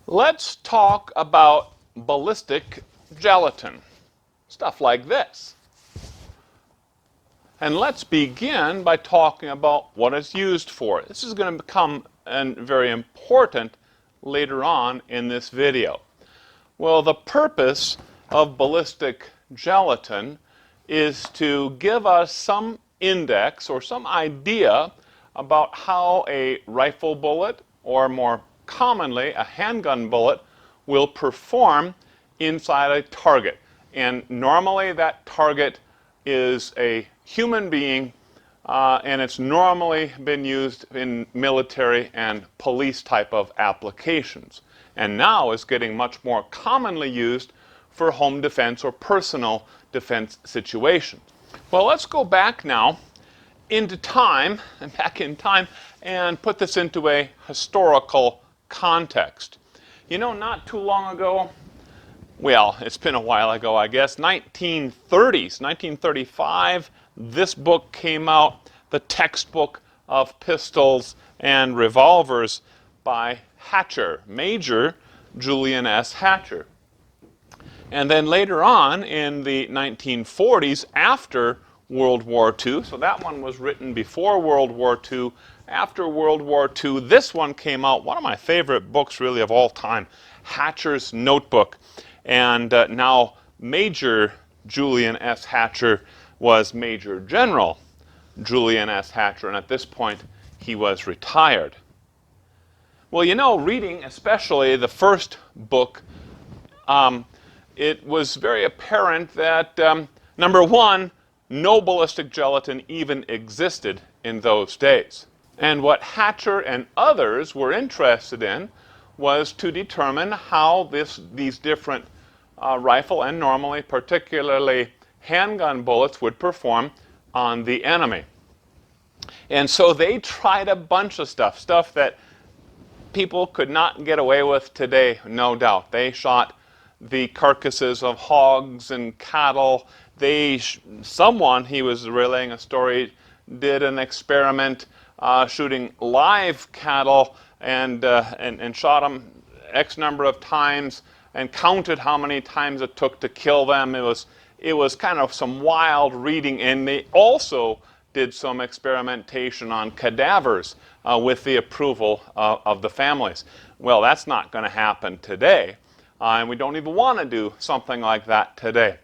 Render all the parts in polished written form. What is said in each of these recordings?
Let's talk about ballistic gelatin, stuff like this. And let's begin by talking about what it's used for. This is going to become very important later on in this video. Well, the purpose of ballistic gelatin is to give us some index or some idea about how a rifle bullet, or more commonly a handgun bullet, will perform inside a target. And normally that target is a human being, and it's normally been used in military and police type of applications. And now is getting much more commonly used for home defense or personal defense situations. Well, let's go back now into time, and put this into a historical context. You know, not too long ago, well, it's been a while ago, I guess, 1930s, 1935, this book came out, the textbook of pistols and revolvers by Hatcher, Major Julian S. Hatcher. And then later on in the 1940s, after World War II, so that one was written before World War II. After World War II, this one came out, one of my favorite books really of all time, Hatcher's Notebook. And now Major Julian S. Hatcher was Major General Julian S. Hatcher, and at this point he was retired. Well, you know, reading especially the first book, it was very apparent that, number one, no ballistic gelatin even existed in those days. And what Hatcher and others were interested in was to determine how these different rifle and normally, particularly handgun bullets, would perform on the enemy. And so they tried a bunch of stuff that people could not get away with today, no doubt. They shot the carcasses of hogs and cattle. Someone, he was relaying a story, did an experiment shooting live cattle and shot them X number of times and counted how many times it took to kill them. It was kind of some wild reading, and they also did some experimentation on cadavers with the approval of the families. Well, that's not going to happen today, and we don't even want to do something like that today.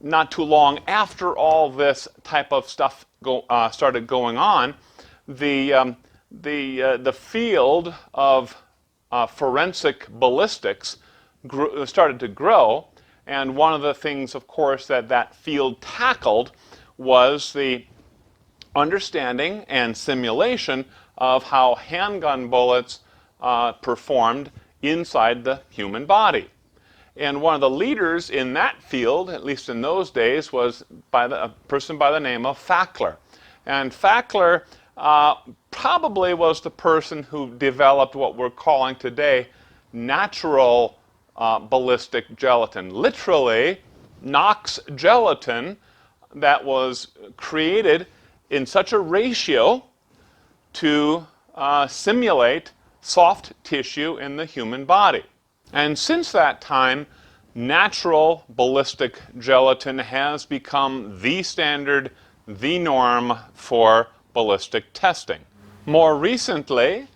Not too long after all this type of stuff started going on, the field of forensic ballistics started to grow, and one of the things, of course, that field tackled was the understanding and simulation of how handgun bullets performed inside the human body. And one of the leaders in that field, at least in those days, was a person by the name of Fackler. And Fackler probably was the person who developed what we're calling today natural ballistic gelatin. Literally, Knox gelatin that was created in such a ratio to simulate soft tissue in the human body. And since that time, natural ballistic gelatin has become the standard, the norm for ballistic testing. More recently,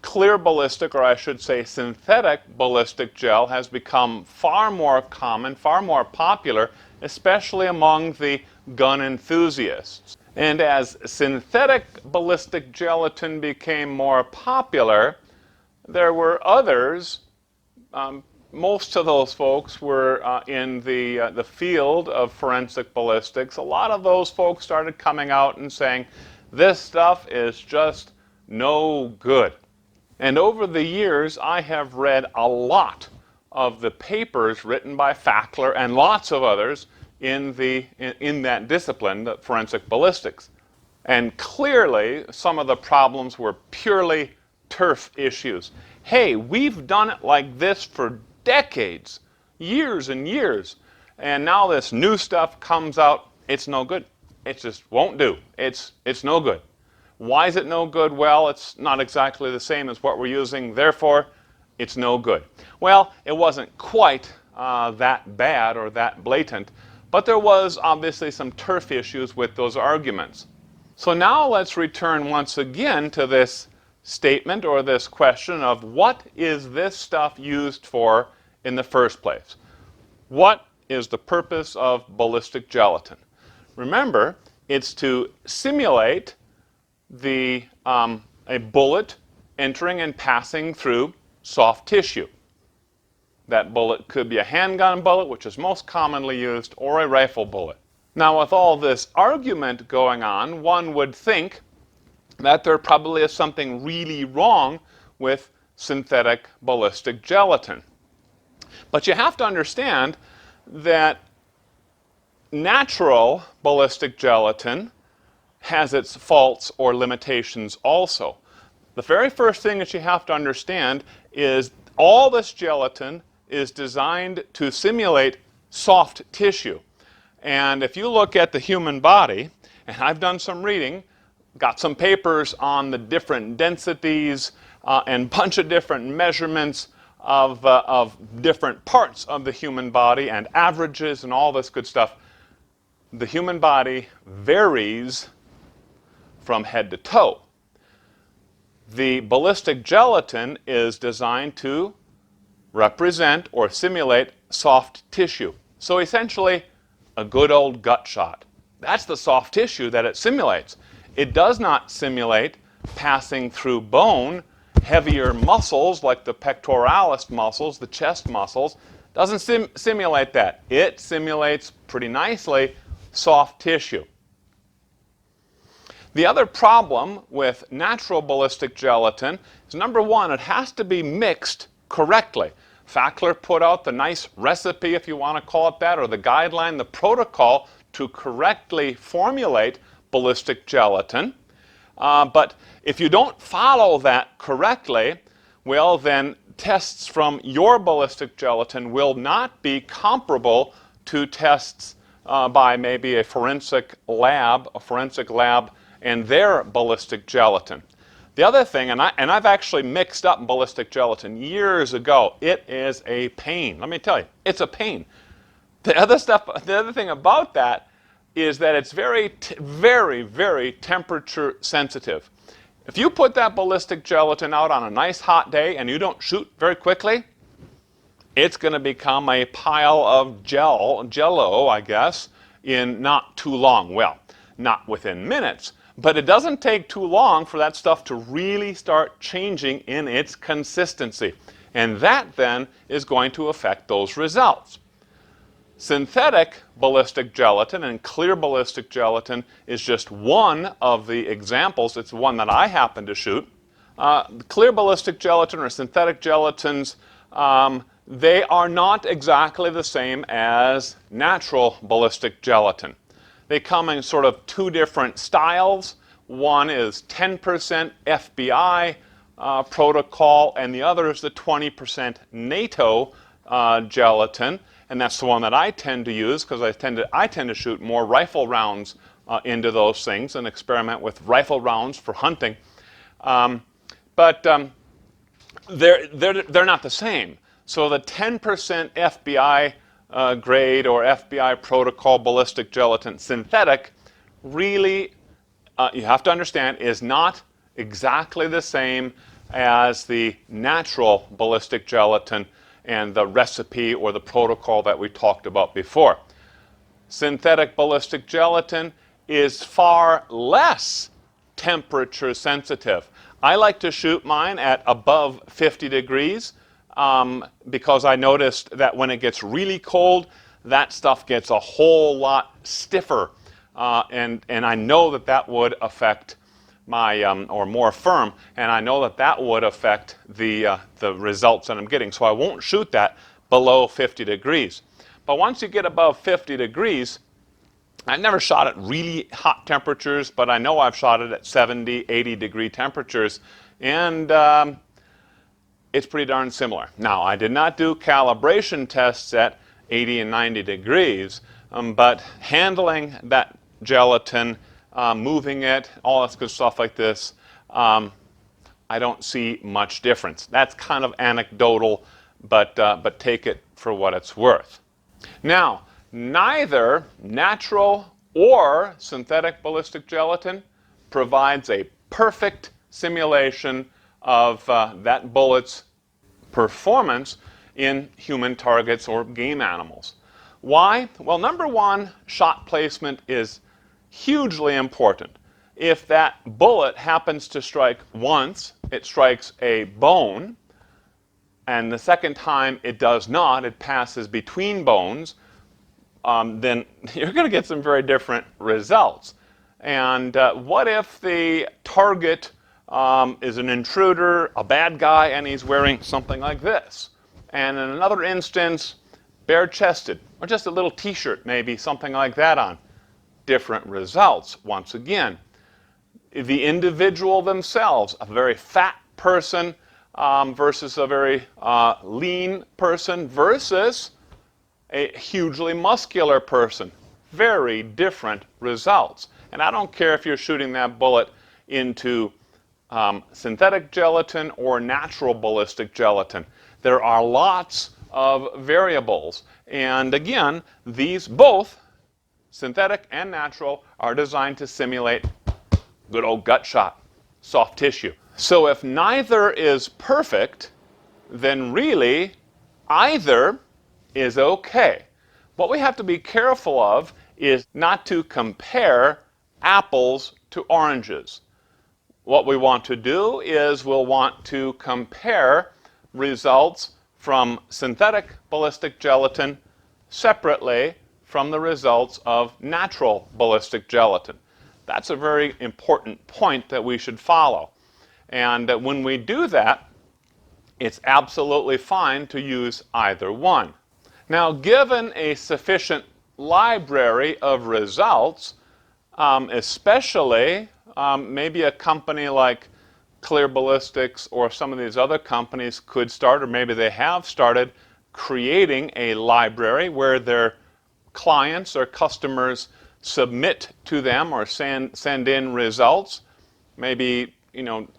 clear ballistic, or I should say synthetic ballistic gel, has become far more common, far more popular, especially among the gun enthusiasts. And as synthetic ballistic gelatin became more popular, there were others. Most of those folks were in the field of forensic ballistics. A lot of those folks started coming out and saying, this stuff is just no good. And over the years, I have read a lot of the papers written by Fackler and lots of others in that discipline, the forensic ballistics. And clearly, some of the problems were purely turf issues. Hey, we've done it like this for decades, years and years, and now this new stuff comes out, it's no good. It just won't do. It's no good. Why is it no good? Well, it's not exactly the same as what we're using, therefore it's no good. Well, it wasn't quite that bad or that blatant, but there was obviously some turf issues with those arguments. So now let's return once again to this statement or this question of what is this stuff used for in the first place? What is the purpose of ballistic gelatin? Remember, it's to simulate a bullet entering and passing through soft tissue. That bullet could be a handgun bullet, which is most commonly used, or a rifle bullet. Now, with all this argument going on, one would think that there probably is something really wrong with synthetic ballistic gelatin. But you have to understand that natural ballistic gelatin has its faults or limitations also. The very first thing that you have to understand is all this gelatin is designed to simulate soft tissue. And if you look at the human body, and I've done some reading, got some papers on the different densities and a bunch of different measurements of different parts of the human body and averages and all this good stuff. The human body varies from head to toe. The ballistic gelatin is designed to represent or simulate soft tissue. So essentially, a good old gut shot. That's the soft tissue that it simulates. It does not simulate passing through bone, heavier muscles like the pectoralis muscles, the chest muscles. Doesn't simulate that. It simulates pretty nicely soft tissue. The other problem with natural ballistic gelatin is, number one, it has to be mixed correctly. Fackler put out the nice recipe, if you want to call it that, or the guideline, the protocol to correctly formulate ballistic gelatin. But if you don't follow that correctly, well, then tests from your ballistic gelatin will not be comparable to tests by maybe a forensic lab and their ballistic gelatin. The other thing, and I've actually mixed up ballistic gelatin years ago. It is a pain. Let me tell you, it's a pain. The other thing about that is that it's very, very temperature sensitive. If you put that ballistic gelatin out on a nice hot day and you don't shoot very quickly, it's going to become a pile of jello, I guess, in not too long. Well, not within minutes. But it doesn't take too long for that stuff to really start changing in its consistency. And that then is going to affect those results. Synthetic ballistic gelatin and clear ballistic gelatin is just one of the examples. It's one that I happen to shoot. Clear ballistic gelatin or synthetic gelatins, they are not exactly the same as natural ballistic gelatin. They come in sort of two different styles. One is 10% FBI protocol, and the other is the 20% NATO gelatin. And that's the one that I tend to use because I tend to shoot more rifle rounds into those things and experiment with rifle rounds for hunting. But they're not the same. So the 10% FBI grade or FBI protocol ballistic gelatin synthetic really, you have to understand, is not exactly the same as the natural ballistic gelatin and the recipe or the protocol that we talked about before. Synthetic ballistic gelatin is far less temperature sensitive. I like to shoot mine at above 50 degrees. Because I noticed that when it gets really cold, that stuff gets a whole lot stiffer, and I know that would affect my or more firm, and I know that would affect the results that I'm getting. So I won't shoot that below 50 degrees. But once you get above 50 degrees, I've never shot at really hot temperatures, but I know I've shot it at 70, 80 degree temperatures, and it's pretty darn similar. Now, I did not do calibration tests at 80 and 90 degrees, but handling that gelatin, moving it, all that good stuff like this, I don't see much difference. That's kind of anecdotal, but take it for what it's worth. Now, neither natural or synthetic ballistic gelatin provides a perfect simulation of that bullet's performance in human targets or game animals. Why? Well, number one, shot placement is hugely important. If that bullet happens to strike once, it strikes a bone, and the second time it does not, it passes between bones, then you're going to get some very different results. And what if the target is an intruder, a bad guy, and he's wearing something like this? And in another instance, bare-chested, or just a little t-shirt, maybe something like that on. Different results, once again. The individual themselves, a very fat person versus a very lean person versus a hugely muscular person. Very different results. And I don't care if you're shooting that bullet into synthetic gelatin or natural ballistic gelatin. There are lots of variables. And again, these both, synthetic and natural, are designed to simulate good old gut shot, soft tissue. So if neither is perfect, then really either is okay. What we have to be careful of is not to compare apples to oranges. What we want to do is we'll want to compare results from synthetic ballistic gelatin separately from the results of natural ballistic gelatin. That's a very important point that we should follow. And when we do that, it's absolutely fine to use either one. Now, given a sufficient library of results, especially maybe a company like Clear Ballistics or some of these other companies could start, or maybe they have started, creating a library where their clients or customers submit to them or send in results. Maybe,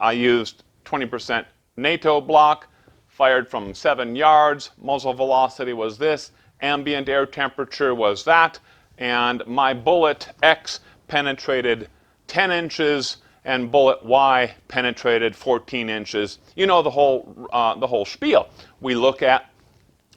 I used 20% NATO block, fired from 7 yards, muzzle velocity was this, ambient air temperature was that, and my bullet X penetrated 10 inches and bullet Y penetrated 14 inches. You know the whole spiel. We look at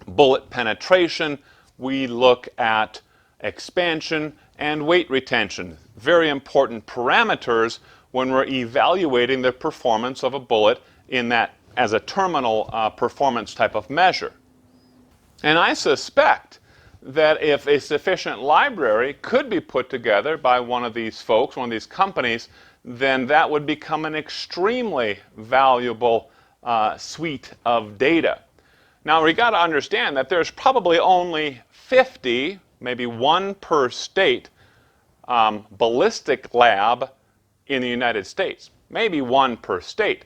bullet penetration, we look at expansion and weight retention. Very important parameters when we're evaluating the performance of a bullet in that as a terminal performance type of measure. And I suspect that if a sufficient library could be put together by one of these folks, one of these companies, then that would become an extremely valuable suite of data. Now, we got to understand that there's probably only 50, maybe one per state, ballistic lab in the United States. Maybe one per state.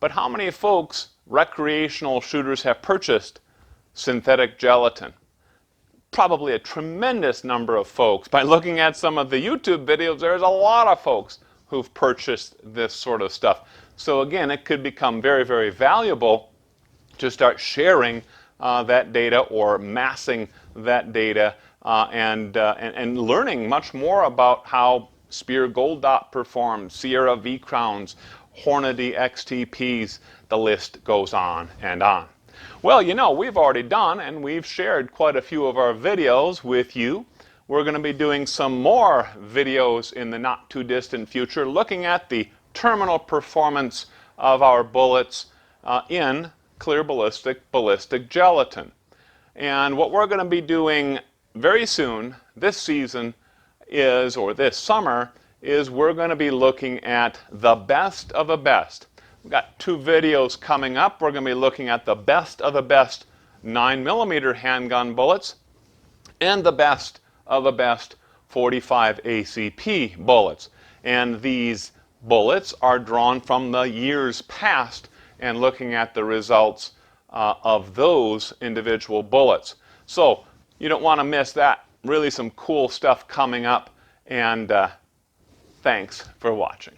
But how many folks, recreational shooters, have purchased synthetic gelatin? Probably a tremendous number of folks. By looking at some of the YouTube videos, there's a lot of folks who've purchased this sort of stuff. So again, it could become very, very valuable to start sharing that data or massing that data and learning much more about how Spear Gold Dot performs, Sierra V Crowns, Hornady XTPs, the list goes on and on. Well, we've already done and we've shared quite a few of our videos with you. We're going to be doing some more videos in the not too distant future looking at the terminal performance of our bullets in clear ballistic gelatin. And what we're going to be doing very soon, this season is, or this summer, is we're going to be looking at the best of the best. We've got 2 videos coming up. We're going to be looking at the best of the best 9mm handgun bullets and the best of the best 45 ACP bullets. And these bullets are drawn from the years past and looking at the results of those individual bullets. So you don't want to miss that. Really some cool stuff coming up, and thanks for watching.